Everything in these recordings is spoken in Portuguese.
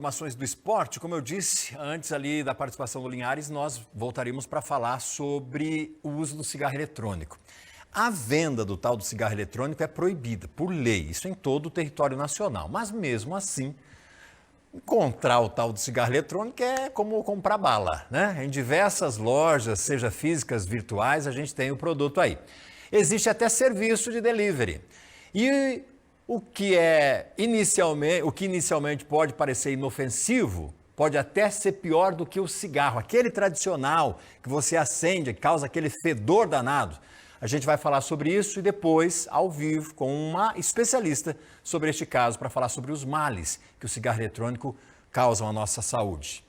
Informações do esporte, como eu disse antes ali da participação do Linhares, nós voltaríamos para falar sobre o uso do cigarro eletrônico. A venda do tal do cigarro eletrônico é proibida por lei, isso em todo o território nacional, mas mesmo assim, encontrar o tal do cigarro eletrônico é como comprar bala, né? Em diversas lojas, seja físicas, virtuais, a gente tem o produto aí. Existe até serviço de delivery. E o que inicialmente pode parecer inofensivo, pode até ser pior do que o cigarro, aquele tradicional que você acende, que causa aquele fedor danado. A gente vai falar sobre isso e depois, ao vivo, com uma especialista sobre este caso, para falar sobre os males que o cigarro eletrônico causa à nossa saúde.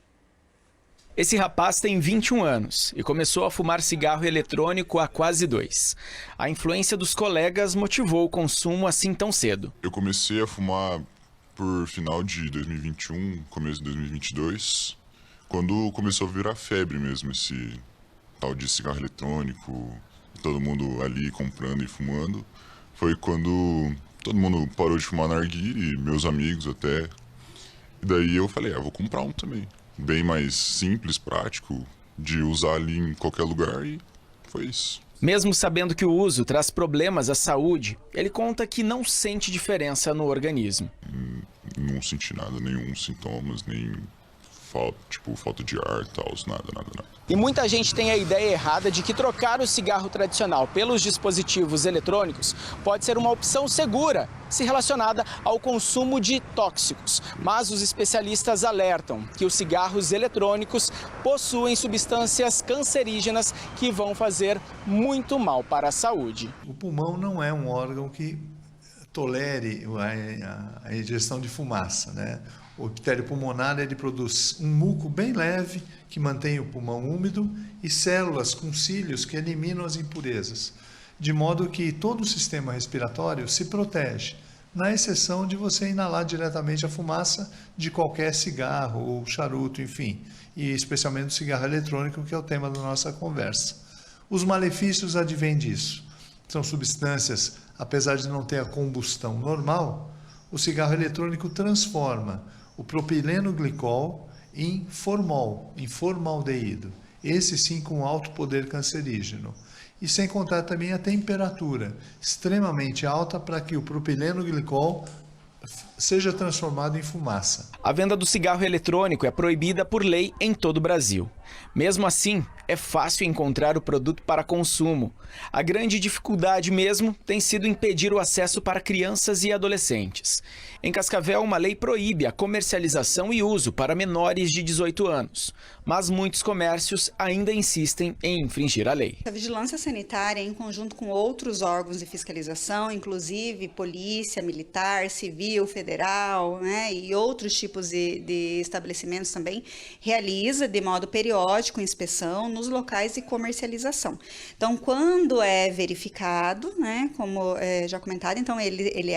Esse rapaz tem 21 anos e começou a fumar cigarro eletrônico há quase 2. A influência dos colegas motivou o consumo assim tão cedo. Eu comecei a fumar por final de 2021, começo de 2022, quando começou a virar febre mesmo esse tal de cigarro eletrônico, todo mundo ali comprando e fumando. Foi quando todo mundo parou de fumar narguilé, meus amigos até. E daí eu falei, vou comprar um também. Bem mais simples, prático, de usar ali em qualquer lugar e foi isso. Mesmo sabendo que o uso traz problemas à saúde, ele conta que não sente diferença no organismo. Não senti nada, nenhum sintomas, nem falta de ar, tal, nada. E muita gente tem a ideia errada de que trocar o cigarro tradicional pelos dispositivos eletrônicos pode ser uma opção segura, se relacionada ao consumo de tóxicos. Mas os especialistas alertam que os cigarros eletrônicos possuem substâncias cancerígenas que vão fazer muito mal para a saúde. O pulmão não é um órgão que tolere a ingestão de fumaça, né? O epitélio pulmonar ele produz um muco bem leve que mantém o pulmão úmido e células com cílios que eliminam as impurezas, de modo que todo o sistema respiratório se protege, na exceção de você inalar diretamente a fumaça de qualquer cigarro ou charuto, enfim, e especialmente o cigarro eletrônico, que é o tema da nossa conversa. Os malefícios advêm disso. São substâncias, apesar de não ter a combustão normal, o cigarro eletrônico transforma o propileno glicol em formol, em formaldeído. Esse sim com alto poder cancerígeno. E sem contar também a temperatura extremamente alta para que o propileno glicol seja transformado em fumaça. A venda do cigarro eletrônico é proibida por lei em todo o Brasil. Mesmo assim, é fácil encontrar o produto para consumo. A grande dificuldade mesmo tem sido impedir o acesso para crianças e adolescentes. Em Cascavel, uma lei proíbe a comercialização e uso para menores de 18 anos. Mas muitos comércios ainda insistem em infringir a lei. A vigilância sanitária, em conjunto com outros órgãos de fiscalização, inclusive polícia, militar, civil, federal, né, e outros tipos de estabelecimentos também, realiza de modo periódico inspeção nos locais de comercialização. Então, quando é verificado, né, como já comentado, então ele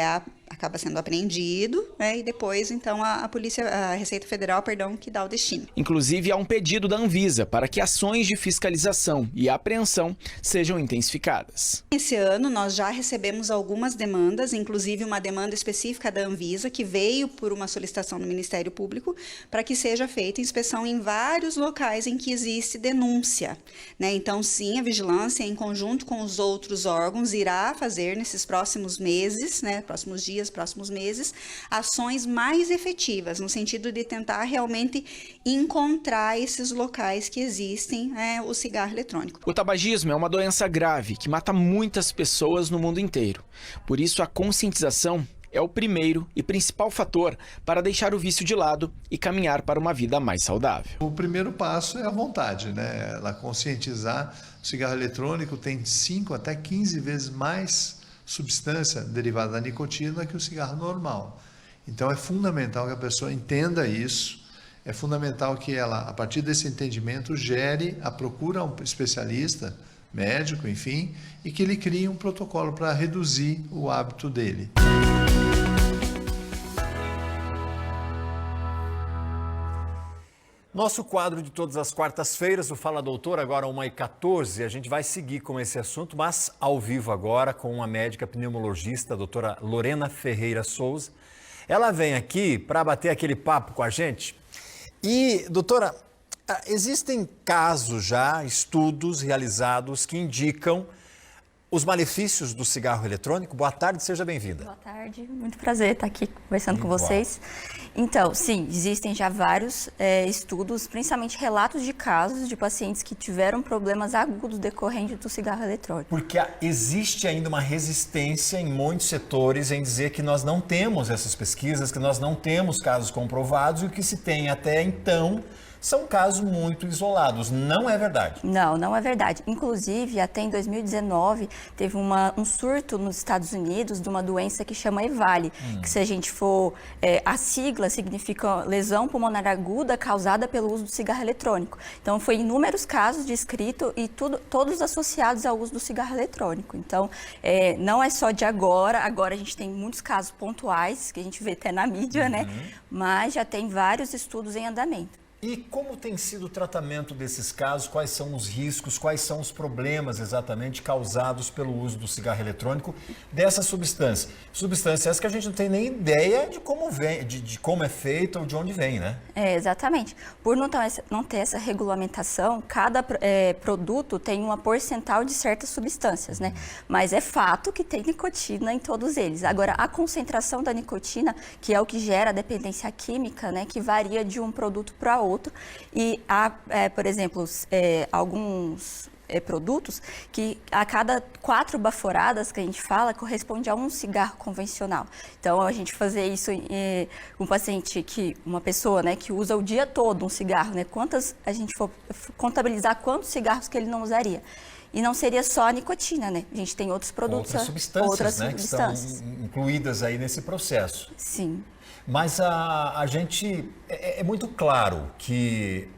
acaba sendo apreendido, né, e depois, então, a Receita Federal, que dá o destino. Inclusive, há um pedido da Anvisa para que ações de fiscalização e apreensão sejam intensificadas. Esse ano, nós já recebemos algumas demandas, inclusive uma demanda específica da Anvisa, que veio por uma solicitação do Ministério Público, para que seja feita inspeção em vários locais em que existe denúncia, né? Então, sim, a vigilância, em conjunto com os outros órgãos, irá fazer nesses próximos meses, né, próximos dias, próximos meses, ações mais efetivas, no sentido de tentar realmente encontrar esses locais que existem o cigarro eletrônico. O tabagismo é uma doença grave que mata muitas pessoas no mundo inteiro. Por isso, a conscientização é o primeiro e principal fator para deixar o vício de lado e caminhar para uma vida mais saudável. O primeiro passo é a vontade, né? Ela conscientizar. O cigarro eletrônico tem 5 até 15 vezes mais substância derivada da nicotina que o cigarro normal. Então é fundamental que a pessoa entenda isso, é fundamental que ela, a partir desse entendimento, gere a procura a um especialista, médico, enfim, e que ele crie um protocolo para reduzir o hábito dele. Nosso quadro de todas as quartas-feiras, o Fala Doutor, agora 1h14, a gente vai seguir com esse assunto, mas ao vivo agora com uma médica pneumologista, a doutora Lorena Ferreira Souza. Ela vem aqui para bater aquele papo com a gente. E, doutora, existem casos já, estudos realizados que indicam os malefícios do cigarro eletrônico. Boa tarde, seja bem-vinda. Boa tarde, muito prazer estar aqui conversando com vocês. Então, sim, existem já vários estudos, principalmente relatos de casos de pacientes que tiveram problemas agudos decorrentes do cigarro eletrônico. Porque existe ainda uma resistência em muitos setores em dizer que nós não temos essas pesquisas, que nós não temos casos comprovados e o que se tem até então são casos muito isolados. Não é verdade? Não, não é verdade. Inclusive, até em 2019, teve um surto nos Estados Unidos de uma doença que chama EVALI, que se a gente for, a sigla significa lesão pulmonar aguda causada pelo uso do cigarro eletrônico. Então, foi inúmeros casos descritos e todos associados ao uso do cigarro eletrônico. Então, não é só de agora a gente tem muitos casos pontuais, que a gente vê até na mídia, né? Mas já tem vários estudos em andamento. E como tem sido o tratamento desses casos? Quais são os riscos? Quais são os problemas exatamente causados pelo uso do cigarro eletrônico dessa substância? Substância essa que a gente não tem nem ideia de como vem, de como é feita ou de onde vem, né? Exatamente. Por não ter essa regulamentação, cada produto tem uma porcentagem de certas substâncias, né? Mas é fato que tem nicotina em todos eles. Agora, a concentração da nicotina, que é o que gera a dependência química, né? Que varia de um produto para outro. E há, por exemplo, alguns produtos que a cada 4 baforadas que a gente fala corresponde a um cigarro convencional. Então, a gente fazer isso com um paciente, uma pessoa, né, que usa o dia todo um cigarro, né, a gente for contabilizar quantos cigarros que ele não usaria. E não seria só a nicotina, né? A gente tem outros produtos. Outras substâncias, né, que estão incluídas aí nesse processo. Sim. Mas a gente, é muito claro que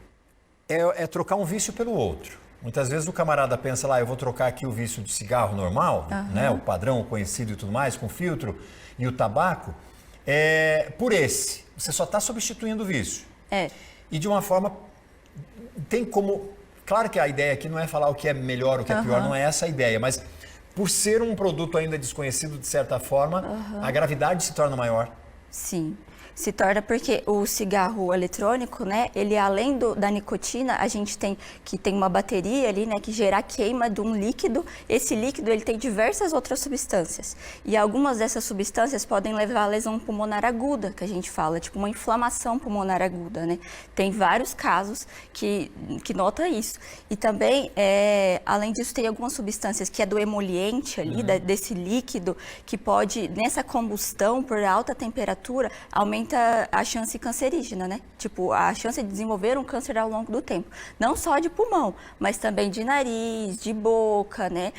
é trocar um vício pelo outro. Muitas vezes o camarada pensa lá, eu vou trocar aqui o vício de cigarro normal, né, o padrão, o conhecido e tudo mais, com filtro, e o tabaco, por esse. Você só está substituindo o vício. E de uma forma, tem como... Claro que a ideia aqui não é falar o que é melhor, o que é pior, não é essa a ideia, mas por ser um produto ainda desconhecido, de certa forma, a gravidade se torna maior. Sim, se torna porque o cigarro eletrônico, né, ele além da nicotina, a gente tem uma bateria ali, né, que gera a queima de um líquido. Esse líquido, ele tem diversas outras substâncias. E algumas dessas substâncias podem levar a lesão pulmonar aguda, que a gente fala, tipo uma inflamação pulmonar aguda, né? Tem vários casos que nota isso. E também, além disso, tem algumas substâncias que é do emoliente ali, desse líquido, que pode, nessa combustão por alta temperatura, aumenta a chance cancerígena, né? Tipo, a chance de desenvolver um câncer ao longo do tempo. Não só de pulmão, mas também de nariz, de boca, né?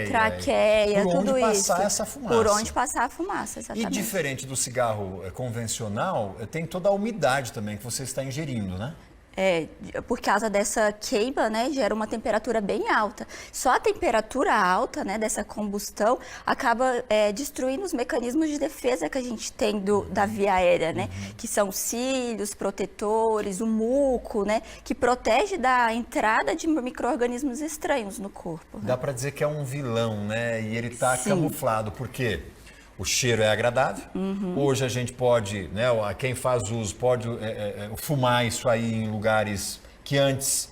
Traqueia, por tudo onde isso. passar essa fumaça. Por onde passar a fumaça, exatamente. E diferente do cigarro convencional, tem toda a umidade também que você está ingerindo, né? Por causa dessa queima, né, gera uma temperatura bem alta. Só a temperatura alta, né, dessa combustão acaba destruindo os mecanismos de defesa que a gente tem da via aérea, né, que são cílios, protetores, o muco, né, que protege da entrada de micro-organismos estranhos no corpo. Né? Dá para dizer que é um vilão, né, e ele está camuflado, por quê? O cheiro é agradável. Hoje a gente pode, né, quem faz uso pode fumar isso aí em lugares que antes,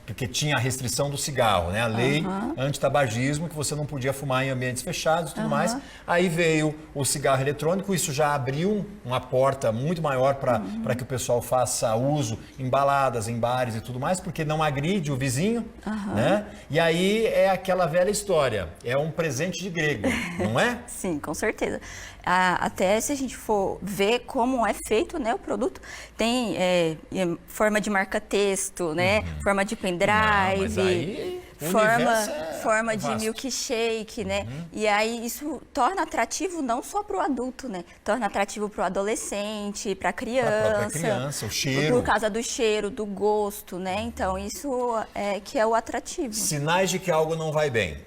porque tinha a restrição do cigarro, né, a lei antitabagismo, que você não podia fumar em ambientes fechados e tudo mais. Aí veio o cigarro eletrônico, isso já abriu uma porta muito maior para que o pessoal faça uso em baladas, em bares e tudo mais, porque não agride o vizinho, né? E aí é aquela velha história, é um presente de grego, não é? Sim, com certeza. Até se a gente for ver como é feito, né, o produto, tem forma de marca-texto, né, forma de pendrive, forma de milkshake, né, e aí isso torna atrativo não só para o adulto, né, torna atrativo para o adolescente, para a criança, o cheiro. por causa do cheiro, do gosto, né, então isso que é o atrativo. Sinais de que algo não vai bem.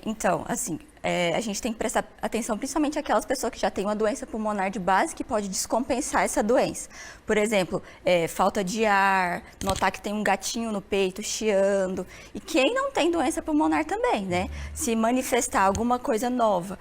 Então, assim, a gente tem que prestar atenção principalmente àquelas pessoas que já têm uma doença pulmonar de base que pode descompensar essa doença. Por exemplo, falta de ar, notar que tem um gatinho no peito, chiando. E quem não tem doença pulmonar também, né? Se manifestar alguma coisa nova,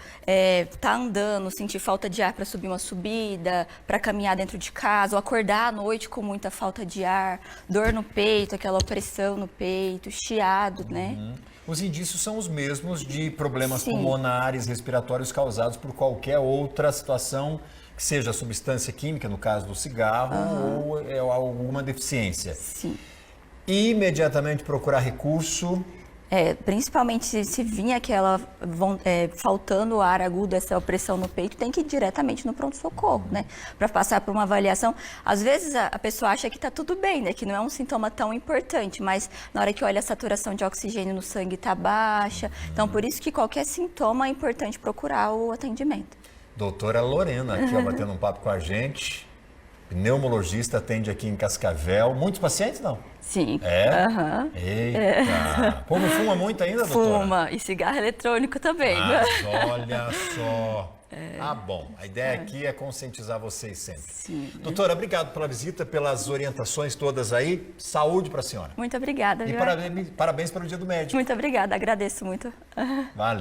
tá andando, sentir falta de ar para subir uma subida, para caminhar dentro de casa, ou acordar à noite com muita falta de ar, dor no peito, aquela opressão no peito, chiado, né? Os indícios são os mesmos de problemas Sim. pulmonares, respiratórios causados por qualquer outra situação, que seja substância química, no caso do cigarro, ou alguma deficiência. Sim. Imediatamente procurar recurso. Principalmente se vir aquela faltando ar agudo, essa opressão no peito, tem que ir diretamente no pronto-socorro, né? Para passar por uma avaliação. Às vezes a pessoa acha que está tudo bem, né? Que não é um sintoma tão importante, mas na hora que olha a saturação de oxigênio no sangue está baixa. Então, por isso que qualquer sintoma é importante procurar o atendimento. Doutora Lorena, aqui ó, batendo um papo com a gente. Pneumologista, atende aqui em Cascavel. Muitos pacientes, não? Sim. Aham. Eita. O povo fuma muito ainda, doutora? Fuma. E cigarro eletrônico também. Mas olha só. Ah, bom. A ideia aqui é conscientizar vocês sempre. Sim. Doutora, obrigado pela visita, pelas orientações todas aí. Saúde para a senhora. Muito obrigada, E viu? parabéns pelo Dia do Médico. Muito obrigada, agradeço muito. Valeu.